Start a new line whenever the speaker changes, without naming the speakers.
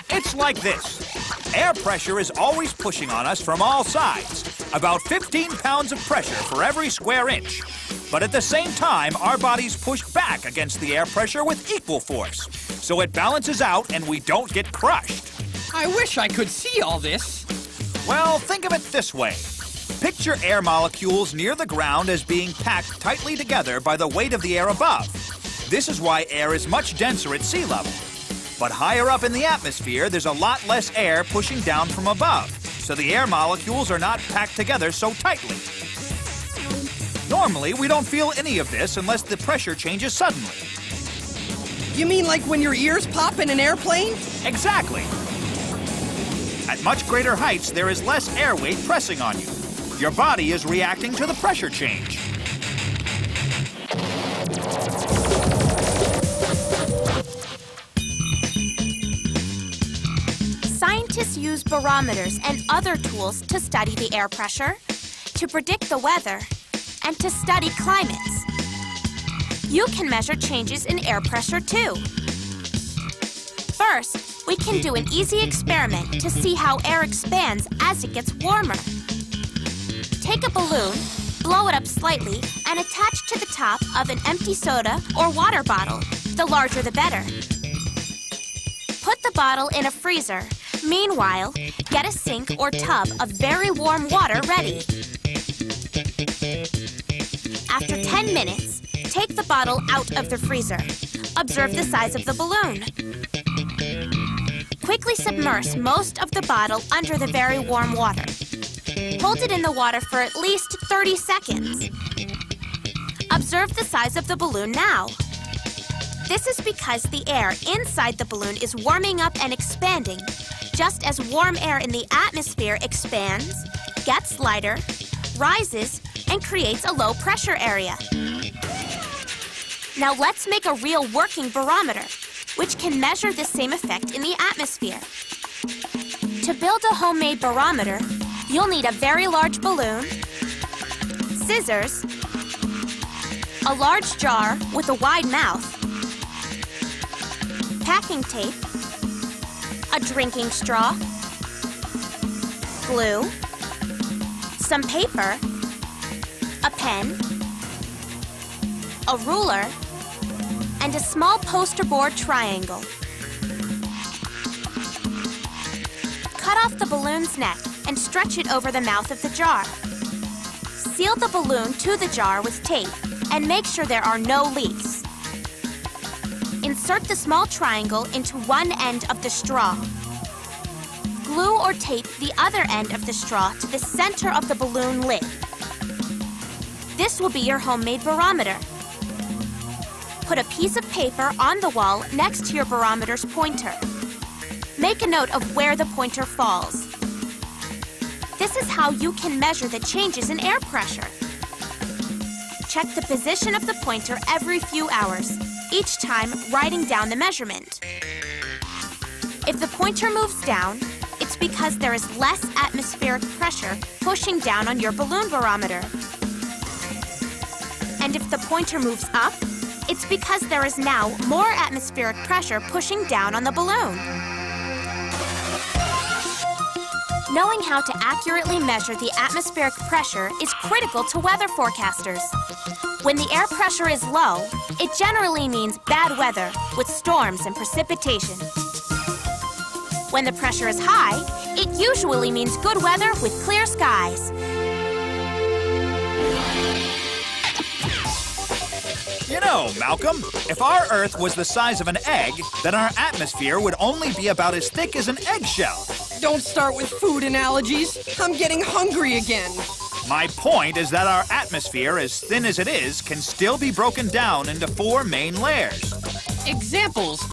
It's like this. Air pressure is always pushing on us from all sides. About 15 pounds of pressure for every square inch. But at the same time, our bodies push back against the air pressure with equal force. So it balances out and we don't get crushed.
I wish I could see all this.
Well, think of it this way. Picture air molecules near the ground as being packed tightly together by the weight of the air above. This is why air is much denser at sea level. But higher up in the atmosphere, there's a lot less air pushing down from above, so the air molecules are not packed together so tightly. Normally, we don't feel any of this unless the pressure changes suddenly.
You mean like when your ears pop in an airplane?
Exactly. At much greater heights, there is less air weight pressing on you. Your body is reacting to the pressure change.
Scientists use barometers and other tools to study the air pressure, to predict the weather, and to study climates. You can measure changes in air pressure too. First, we can do an easy experiment to see how air expands as it gets warmer. Take a balloon, blow it up slightly, and attach to the top of an empty soda or water bottle. The larger the better. Put the bottle in a freezer. Meanwhile, get a sink or tub of very warm water ready. After 10 minutes, take the bottle out of the freezer. Observe the size of the balloon. Quickly submerge most of the bottle under the very warm water. Hold it in the water for at least 30 seconds. Observe the size of the balloon now. This is because the air inside the balloon is warming up and expanding, just as warm air in the atmosphere expands, gets lighter, rises, and creates a low pressure area. Now let's make a real working barometer, which can measure the same effect in the atmosphere. To build a homemade barometer, you'll need a very large balloon, scissors, a large jar with a wide mouth, packing tape, a drinking straw, glue, some paper, a pen, a ruler, and a small poster board triangle. Cut off the balloon's neck and stretch it over the mouth of the jar. Seal the balloon to the jar with tape and make sure there are no leaks. Insert the small triangle into one end of the straw. Glue or tape the other end of the straw to the center of the balloon lid. This will be your homemade barometer. Put a piece of paper on the wall next to your barometer's pointer. Make a note of where the pointer falls. This is how you can measure the changes in air pressure. Check the position of the pointer every few hours, each time writing down the measurement. If the pointer moves down, it's because there is less atmospheric pressure pushing down on your balloon barometer. And if the pointer moves up, it's because there is now more atmospheric pressure pushing down on the balloon. Knowing how to accurately measure the atmospheric pressure is critical to weather forecasters. When the air pressure is low, it generally means bad weather with storms and precipitation. When the pressure is high, it usually means good weather with clear skies.
You know, Malcolm, if our Earth was the size of an egg, then our atmosphere would only be about as thick as an eggshell.
Don't start with food analogies. I'm getting hungry again.
My point is that our atmosphere, as thin as it is, can still be broken down into 4 main layers.
Examples